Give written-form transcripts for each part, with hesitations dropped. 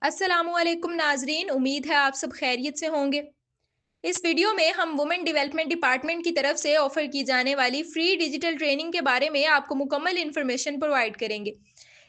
अस्सलामुअलैकुम नाजरीन, उम्मीद है आप सब खैरियत से होंगे। इस वीडियो में हम वुमेन डेवलपमेंट डिपार्टमेंट की तरफ से ऑफर की जाने वाली फ्री डिजिटल ट्रेनिंग के बारे में आपको मुकम्मल इन्फॉर्मेशन प्रोवाइड करेंगे।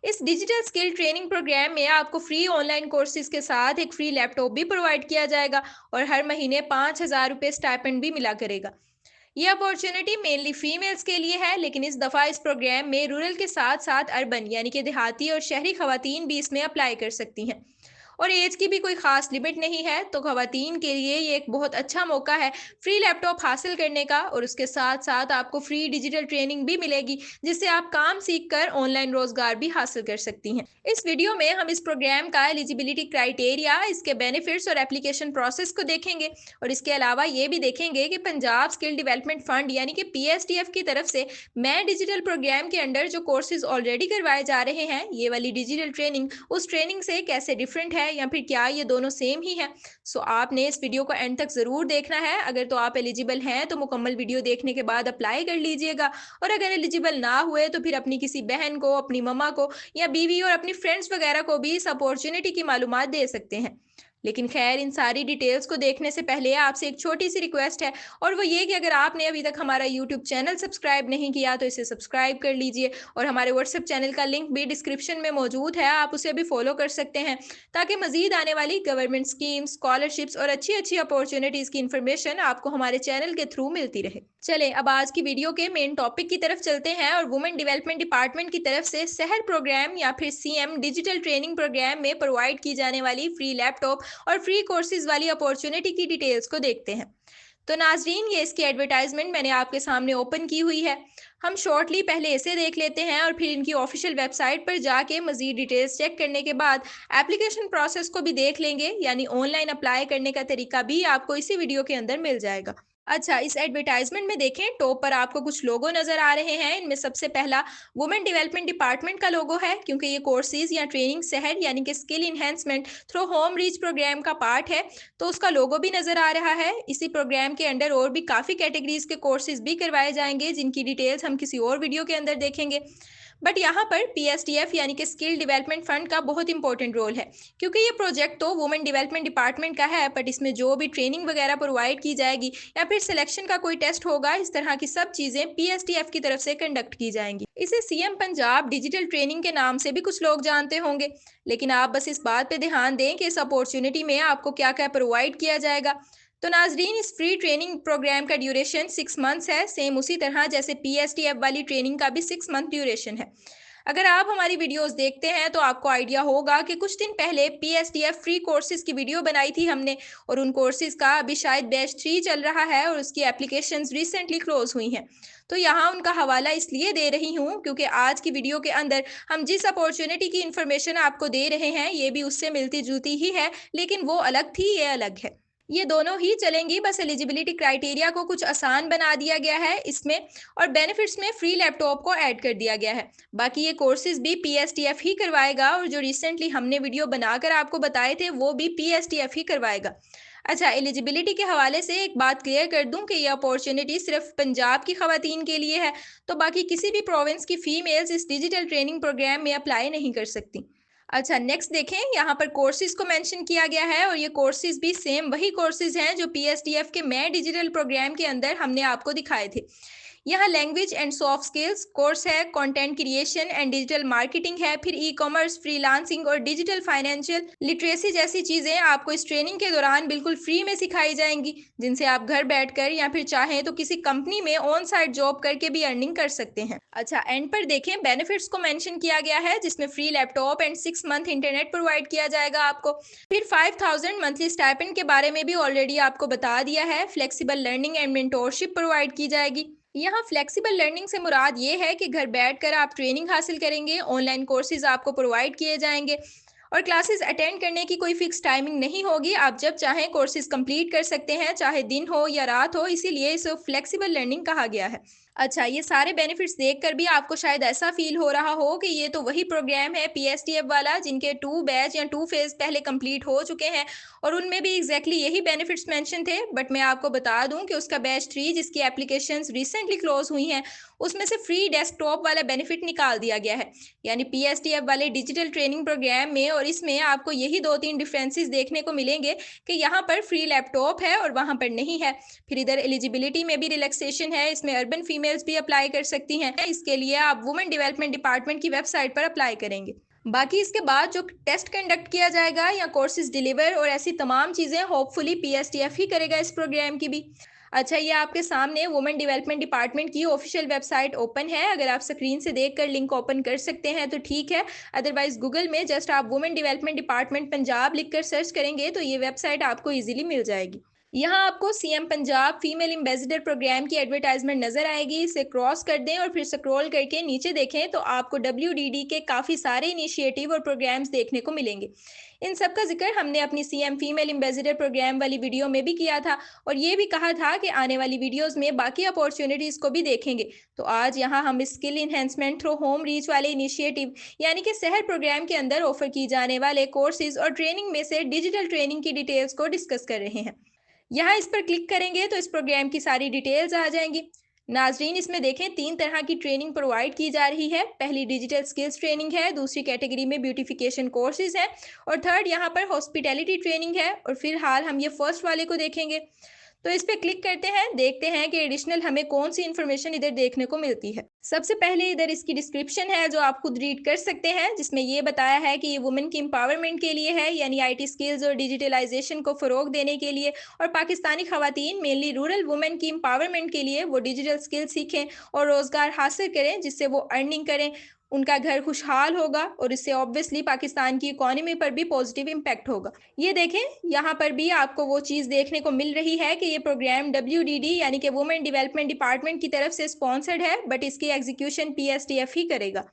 इस डिजिटल स्किल ट्रेनिंग प्रोग्राम में आपको फ्री ऑनलाइन कोर्सेज के साथ एक फ्री लैपटॉप भी प्रोवाइड किया जाएगा और हर महीने 5,000 रुपये स्टाइपेंड भी मिला करेगा। ये अपॉर्चुनिटी मेनली फीमेल्स के लिए है, लेकिन इस दफ़ा इस प्रोग्राम में रूरल के साथ साथ अर्बन यानी कि देहाती और शहरी खवातीन भी इसमें अप्लाई कर सकती हैं। और एज की भी कोई ख़ास लिमिट नहीं है, तो खवातीन के लिए ये एक बहुत अच्छा मौका है फ्री लैपटॉप हासिल करने का, और उसके साथ साथ आपको फ्री डिजिटल ट्रेनिंग भी मिलेगी जिससे आप काम सीख कर ऑनलाइन रोजगार भी हासिल कर सकती हैं। इस वीडियो में हम इस प्रोग्राम का एलिजिबिलिटी क्राइटेरिया, इसके बेनिफिट्स और एप्लीकेशन प्रोसेस को देखेंगे, और इसके अलावा ये भी देखेंगे कि पंजाब स्किल डेवलपमेंट फंड यानी कि PSDF की तरफ से मैं डिजिटल प्रोग्राम के अंडर जो कोर्सेज ऑलरेडी करवाए जा रहे हैं, ये वाली डिजिटल ट्रेनिंग उस ट्रेनिंग से कैसे डिफरेंट है या फिर क्या ये दोनों सेम ही है। सो आपने इस वीडियो को एंड तक ज़रूर देखना है। अगर तो आप एलिजिबल हैं तो मुकम्मल वीडियो देखने के बाद अप्लाई कर लीजिएगा, और अगर एलिजिबल ना हुए तो फिर अपनी किसी बहन को, अपनी मम्मा को या बीवी और अपनी फ्रेंड्स वगैरह को भी इस अपॉर्चुनिटी की मालूमात दे सकते हैं। लेकिन खैर, इन सारी डिटेल्स को देखने से पहले आपसे एक छोटी सी रिक्वेस्ट है, और वो ये कि अगर आपने अभी तक हमारा यूट्यूब चैनल सब्सक्राइब नहीं किया तो इसे सब्सक्राइब कर लीजिए, और हमारे व्हाट्सएप चैनल का लिंक भी डिस्क्रिप्शन में मौजूद है, आप उसे भी फॉलो कर सकते हैं, ताकि मजीद आने वाली गवर्नमेंट स्कीम्स, स्कॉलरशिप्स और अच्छी अच्छी अपॉर्चुनिटीज़ की इन्फॉर्मेशन आपको हमारे चैनल के थ्रू मिलती रहे। चलें, अब आज की वीडियो के मेन टॉपिक की तरफ चलते हैं, और वुमेन डेवलपमेंट डिपार्टमेंट की तरफ से शहर प्रोग्राम या फिर CM डिजिटल ट्रेनिंग प्रोग्राम में प्रोवाइड की जाने वाली फ्री लैपटॉप और फ्री कोर्सेज वाली अपॉर्चुनिटी की डिटेल्स को देखते हैं। तो नाजरीन, ये इसकी एडवर्टाइजमेंट मैंने आपके सामने ओपन की हुई है। हम शॉर्टली पहले इसे देख लेते हैं और फिर इनकी ऑफिशियल वेबसाइट पर जाके मजीद डिटेल्स चेक करने के बाद एप्लीकेशन प्रोसेस को भी देख लेंगे, यानी ऑनलाइन अप्लाई करने का तरीका भी आपको इसी वीडियो के अंदर मिल जाएगा। अच्छा, इस एडवर्टाइजमेंट में देखें, टॉप पर आपको कुछ लोगो नजर आ रहे हैं। इनमें सबसे पहला वुमेन डेवलपमेंट डिपार्टमेंट का लोगो है, क्योंकि ये कोर्सेज या ट्रेनिंग शहर यानी कि skill enhancement through home reach programme का पार्ट है, तो उसका लोगो भी नजर आ रहा है। इसी प्रोग्राम के अंडर और भी काफ़ी कैटेगरीज के कोर्सेज भी करवाए जाएंगे, जिनकी डिटेल्स हम किसी और वीडियो के अंदर देखेंगे। बट यहाँ पर PSDF यानी कि स्किल डेवलपमेंट फंड का बहुत इंपॉर्टेंट रोल है, क्योंकि ये प्रोजेक्ट तो वुमेन डेवलपमेंट डिपार्टमेंट का है, बट इसमें जो भी ट्रेनिंग वगैरह प्रोवाइड की जाएगी या फिर सिलेक्शन का कोई टेस्ट होगा, इस तरह की सब चीज़ें PSDF की तरफ से कंडक्ट की जाएंगी। इसे CM पंजाब डिजिटल ट्रेनिंग के नाम से भी कुछ लोग जानते होंगे, लेकिन आप बस इस बात पे ध्यान दें कि इस अपॉर्चुनिटी में आपको क्या क्या प्रोवाइड किया जाएगा। तो नाजरीन, इस फ्री ट्रेनिंग प्रोग्राम का ड्यूरेशन 6 मंथ्स है, सेम उसी तरह जैसे PSDF वाली ट्रेनिंग का भी 6 मंथ ड्यूरेशन है। अगर आप हमारी वीडियोस देखते हैं तो आपको आइडिया होगा कि कुछ दिन पहले PSDF फ्री कोर्सेज की वीडियो बनाई थी हमने, और उन कोर्सेज का अभी शायद बैच 3 चल रहा है और उसकी एप्लीकेशंस रिसेंटली क्लोज हुई हैं। तो यहाँ उनका हवाला इसलिए दे रही हूँ क्योंकि आज की वीडियो के अंदर हम जिस अपॉर्चुनिटी की इन्फॉर्मेशन आपको दे रहे हैं, ये भी उससे मिलती जुलती ही है, लेकिन वो अलग थी, ये अलग है। ये दोनों ही चलेंगी, बस एलिजिबिलिटी क्राइटेरिया को कुछ आसान बना दिया गया है इसमें, और बेनिफिट्स में फ्री लैपटॉप को ऐड कर दिया गया है। बाकी ये कोर्सेज भी PSDF ही करवाएगा, और जो रिसेंटली हमने वीडियो बनाकर आपको बताए थे वो भी PSDF ही करवाएगा। अच्छा, एलिजिबिलिटी के हवाले से एक बात क्लियर कर दूं कि यह अपॉर्चुनिटी सिर्फ पंजाब की खवातीन के लिए है, तो बाकी किसी भी प्रोविंस की फीमेल्स इस डिजिटल ट्रेनिंग प्रोग्राम में अप्लाई नहीं कर सकती। अच्छा, नेक्स्ट देखें, यहाँ पर कोर्सेज को मेंशन किया गया है, और ये कोर्सेज भी सेम वही कोर्सेज हैं जो PSDF के मैं डिजिटल प्रोग्राम के अंदर हमने आपको दिखाए थे। यहाँ language and soft skills course है, content creation and digital marketing है, फिर ई-कॉमर्स, फ्रीलांसिंग और डिजिटल फाइनेंशियल लिटरेसी जैसी चीज़ें आपको इस ट्रेनिंग के दौरान बिल्कुल फ्री में सिखाई जाएंगी, जिनसे आप घर बैठकर या फिर चाहें तो किसी कंपनी में ऑन साइट जॉब करके भी अर्निंग कर सकते हैं। अच्छा, एंड पर देखें, बेनिफिट्स को मेंशन किया गया है, जिसमें free laptop and 6 month internet provide किया जाएगा आपको। फिर 5,000 मंथली स्टाइपेंड के बारे में भी ऑलरेडी आपको बता दिया है। Flexible learning and mentorship provide की जाएगी। यहाँ फ्लेक्सिबल लर्निंग से मुराद ये है कि घर बैठकर आप ट्रेनिंग हासिल करेंगे, ऑनलाइन कोर्सेज आपको प्रोवाइड किए जाएंगे, और क्लासेस अटेंड करने की कोई फिक्स टाइमिंग नहीं होगी, आप जब चाहें कोर्सेज कंप्लीट कर सकते हैं, चाहे दिन हो या रात हो, इसीलिए इसे फ्लेक्सिबल लर्निंग कहा गया है। अच्छा, ये सारे बेनिफिट्स देखकर भी आपको शायद ऐसा फ़ील हो रहा हो कि ये तो वही प्रोग्राम है पीएसटीएफ वाला जिनके 2 बैच या 2 फेज़ पहले कंप्लीट हो चुके हैं और उनमें भी एग्ज़ैक्टली यही बेनिफिट्स मेंशन थे। बट मैं आपको बता दूँ कि उसका बैच 3 जिसकी एप्लीकेशंस रिसेंटली क्लोज़ हुई हैं, उसमें से फ्री डेस्कटॉप वाला बेनिफिट निकाल दिया गया है। यानी पीएसटीएफ वाले डिजिटल ट्रेनिंग प्रोग्राम में और इसमें आपको यही 2-3 डिफरेंसेस देखने को मिलेंगे कि यहाँ पर फ्री लैपटॉप है और वहाँ पर नहीं है। फिर इधर एलिजिबिलिटी में भी रिलैक्सेशन है, इसमें अर्बन फीमेल्स भी अप्लाई कर सकती हैं। इसके लिए आप वुमेन डेवलपमेंट डिपार्टमेंट की वेबसाइट पर अप्लाई करेंगे। बाकी इसके बाद जो टेस्ट कंडक्ट किया जाएगा या कोर्सेज डिलीवर और ऐसी तमाम चीज़ें होपफुली पीएसटीएफ ही करेगा इस प्रोग्राम की भी। अच्छा, ये आपके सामने वुमेन डेवलपमेंट डिपार्टमेंट की ऑफिशियल वेबसाइट ओपन है। अगर आप स्क्रीन से देखकर लिंक ओपन कर सकते हैं तो ठीक है, अदरवाइज गूगल में जस्ट आप वुमेन डेवलपमेंट डिपार्टमेंट पंजाब लिखकर सर्च करेंगे तो ये वेबसाइट आपको ईजिली मिल जाएगी। यहाँ आपको CM Punjab female ambassador programme की एडवर्टाइजमेंट नजर आएगी। इसे क्रॉस कर दें और फिर स्क्रॉल करके नीचे देखें तो आपको डब्ल्यूडीडी के काफ़ी सारे इनिशिएटिव और प्रोग्राम्स देखने को मिलेंगे। इन सब का जिक्र हमने अपनी सीएम फीमेल एम्बेसडर प्रोग्राम वाली वीडियो में भी किया था और ये भी कहा था कि आने वाली वीडियोस में बाकी अपॉर्चुनिटीज़ को भी देखेंगे। तो आज यहाँ हम skill enhancement through home reach वाले इनिशिएटिव यानी कि शहर प्रोग्राम के अंदर ऑफर की जाने वाले कोर्सेज और ट्रेनिंग में से डिजिटल ट्रेनिंग की डिटेल्स को डिस्कस कर रहे हैं। यहाँ इस पर क्लिक करेंगे तो इस प्रोग्राम की सारी डिटेल्स आ जाएंगी। नाजरीन, इसमें देखें 3 तरह की ट्रेनिंग प्रोवाइड की जा रही है। पहली डिजिटल स्किल्स ट्रेनिंग है, दूसरी कैटेगरी में ब्यूटिफिकेशन कोर्सेज हैं और थर्ड यहाँ पर हॉस्पिटैलिटी ट्रेनिंग है और फिलहाल हम ये फर्स्ट वाले को देखेंगे। तो इस पे क्लिक करते हैं, देखते हैं कि एडिशनल हमें कौन सी इन्फॉर्मेशन इधर देखने को मिलती है। सबसे पहले इधर इसकी डिस्क्रिप्शन है जो आप खुद रीड कर सकते हैं, जिसमें ये बताया है कि ये वुमेन की एम्पावरमेंट के लिए है, यानी आईटी स्किल्स और डिजिटलाइजेशन को फ़रोग देने के लिए और पाकिस्तानी खवातीन मेनली रूरल वुमेन की एम्पावरमेंट के लिए वो डिजिटल स्किल सीखें और रोज़गार हासिल करें जिससे वो अर्निंग करें, उनका घर खुशहाल होगा और इससे ऑब्वियसली पाकिस्तान की इकोनॉमी पर भी पॉजिटिव इम्पैक्ट होगा। ये देखें, यहाँ पर भी आपको वो चीज़ देखने को मिल रही है कि ये प्रोग्राम डब्ल्यूडीडी यानी कि वुमेन डेवलपमेंट डिपार्टमेंट की तरफ से स्पॉन्सर्ड है, बट इसकी एग्जीक्यूशन पीएसटीएफ ही करेगा।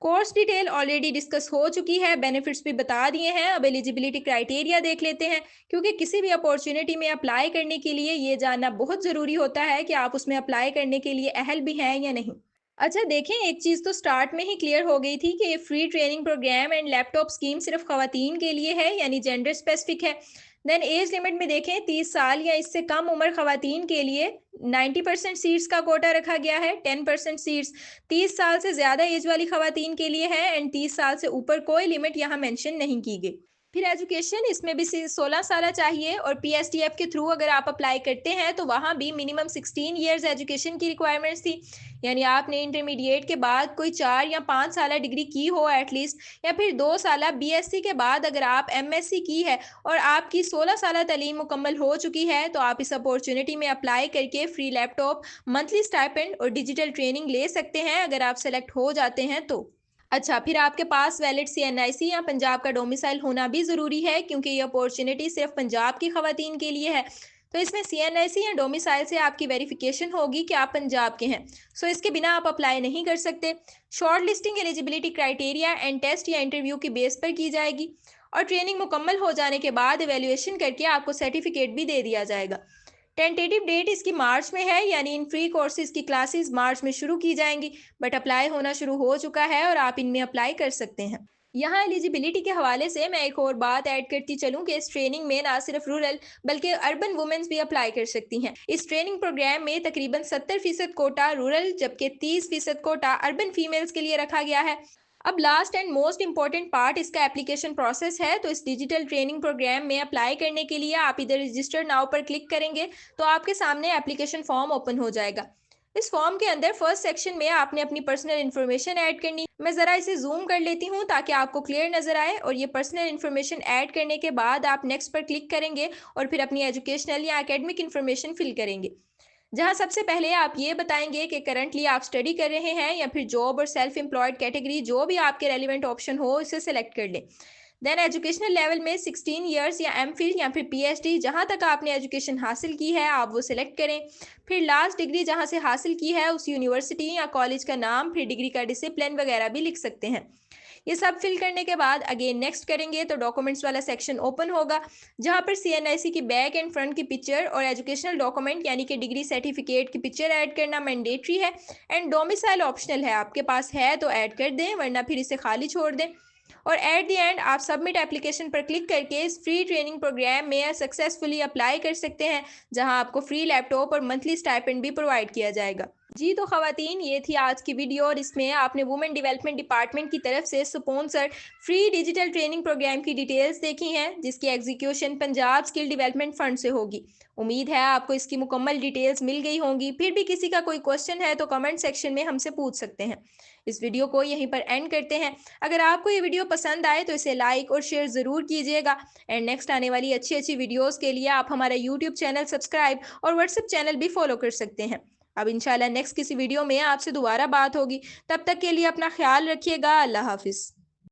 कोर्स डिटेल ऑलरेडी डिस्कस हो चुकी है, बेनिफिट्स भी बता दिए हैं। अब एलिजिबिलिटी क्राइटेरिया देख लेते हैं, क्योंकि किसी भी अपॉर्चुनिटी में अप्लाई करने के लिए ये जानना बहुत ज़रूरी होता है कि आप उसमें अप्लाई करने के लिए अहल भी हैं या नहीं। अच्छा देखें, एक चीज़ तो स्टार्ट में ही क्लियर हो गई थी कि ये free training programme and laptop scheme सिर्फ खवातीन के लिए है, यानी जेंडर स्पेसिफिक है। देन एज लिमिट में देखें, 30 साल या इससे कम उम्र खवातीन के लिए 90% सीट्स का कोटा रखा गया है। 10% सीट्स 30 साल से ज़्यादा एज वाली खवातीन के लिए है एंड 30 साल से ऊपर कोई लिमिट यहाँ मेंशन नहीं की गई। फिर एजुकेशन, इसमें भी 16 साल चाहिए और पीएसटीएफ के थ्रू अगर आप अप्लाई करते हैं तो वहाँ भी मिनिमम 16 ईयर्स एजुकेशन की रिक्वायरमेंट्स थी, यानी आपने इंटरमीडिएट के बाद कोई 4 या 5 साल डिग्री की हो एटलीस्ट, या फिर 2 साल बीएससी के बाद अगर आप एमएससी की है और आपकी 16 साल तालीम मुकम्मल हो चुकी है तो आप इस अपॉर्चुनिटी में अप्लाई करके फ्री लैपटॉप, मंथली स्टाइपेंड और डिजिटल ट्रेनिंग ले सकते हैं अगर आप सेलेक्ट हो जाते हैं तो। अच्छा, फिर आपके पास वैलिड सीएनआईसी या पंजाब का डोमिसाइल होना भी ज़रूरी है, क्योंकि ये अपॉर्चुनिटी सिर्फ पंजाब की खवातीन के लिए है। तो इसमें सीएनआईसी या डोमिसाइल से आपकी वेरिफिकेशन होगी कि आप पंजाब के हैं, सो इसके बिना आप अप्लाई नहीं कर सकते। Short listing eligibility criteria and test या इंटरव्यू की बेस पर की जाएगी और ट्रेनिंग मुकम्मल हो जाने के बाद एवेल्युएशन करके आपको सर्टिफिकेट भी दे दिया जाएगा। टेंटेटिव डेट इसकी मार्च में है, यानी इन फ्री कोर्सेज की क्लासेस मार्च में शुरू की जाएंगी, बट अप्लाई होना शुरू हो चुका है और आप इनमें अप्लाई कर सकते हैं। यहाँ एलिजिबिलिटी के हवाले से मैं एक और बात ऐड करती चलूँ कि इस ट्रेनिंग में ना सिर्फ रूरल बल्कि अर्बन वुमेन्स भी अप्लाई कर सकती हैं। इस ट्रेनिंग प्रोग्राम में तकरीबन 70% कोटा रूरल जबकि 30% कोटा अर्बन फीमेल्स के लिए रखा गया है। अब last and most important part इसका एप्लीकेशन प्रोसेस है। तो इस डिजिटल ट्रेनिंग प्रोग्राम में अप्लाई करने के लिए आप इधर रजिस्टर नाउ पर क्लिक करेंगे तो आपके सामने एप्लीकेशन फॉर्म ओपन हो जाएगा। इस फॉर्म के अंदर फर्स्ट सेक्शन में आपने अपनी पर्सनल इन्फॉर्मेशन ऐड करनी। मैं ज़रा इसे जूम कर लेती हूँ ताकि आपको क्लियर नज़र आए। और ये पर्सनल इन्फॉर्मेशन ऐड करने के बाद आप नेक्स्ट पर क्लिक करेंगे और फिर अपनी एजुकेशनल या एकेडमिक इन्फॉर्मेशन फिल करेंगे, जहां सबसे पहले आप ये बताएंगे कि करंटली आप स्टडी कर रहे हैं या फिर जॉब और सेल्फ एम्प्लॉयड कैटेगरी, जो भी आपके रेलिवेंट ऑप्शन हो इसे सेलेक्ट कर लें। देन एजुकेशनल लेवल में 16 इयर्स या एमफिल या फिर पीएचडी जहां तक आपने एजुकेशन हासिल की है आप वो सिलेक्ट करें। फिर लास्ट डिग्री जहां से हासिल की है उस यूनिवर्सिटी या कॉलेज का नाम, फिर डिग्री का डिसिप्लिन वगैरह भी लिख सकते हैं। ये सब फिल करने के बाद अगेन नेक्स्ट करेंगे तो डॉक्यूमेंट्स वाला सेक्शन ओपन होगा, जहां पर सीएनआईसी की बैक एंड फ्रंट की पिक्चर और एजुकेशनल डॉक्यूमेंट यानी कि डिग्री सर्टिफिकेट की पिक्चर ऐड करना मैंडेटरी है एंड डोमिसाइल ऑप्शनल है। आपके पास है तो ऐड कर दें, वरना फिर इसे खाली छोड़ दें। और एट द एंड आप सबमिट एप्लीकेशन पर क्लिक करके इस फ्री ट्रेनिंग प्रोग्राम में सक्सेसफुली अप्लाई कर सकते हैं, जहां आपको फ्री लैपटॉप और मंथली स्टाइपेंड भी प्रोवाइड किया जाएगा। जी तो ख़वातीन, ये थी आज की वीडियो और इसमें आपने वुमेन डेवलपमेंट डिपार्टमेंट की तरफ से sponsored free digital training programme की डिटेल्स देखी हैं, जिसकी execution Punjab skill development fund से होगी। उम्मीद है आपको इसकी मुकम्मल डिटेल्स मिल गई होंगी। फिर भी किसी का कोई क्वेश्चन है तो कमेंट सेक्शन में हमसे पूछ सकते हैं। इस वीडियो को यहीं पर एंड करते हैं। अगर आपको ये वीडियो पसंद आए तो इसे लाइक और शेयर ज़रूर कीजिएगा एंड नेक्स्ट आने वाली अच्छी अच्छी वीडियोज़ के लिए आप हमारा यूट्यूब चैनल सब्सक्राइब और व्हाट्सएप चैनल भी फॉलो कर सकते हैं। अब इंशाल्लाह नेक्स्ट किसी वीडियो में आपसे दोबारा बात होगी। तब तक के लिए अपना ख्याल रखिएगा। अल्लाह हाफिज़।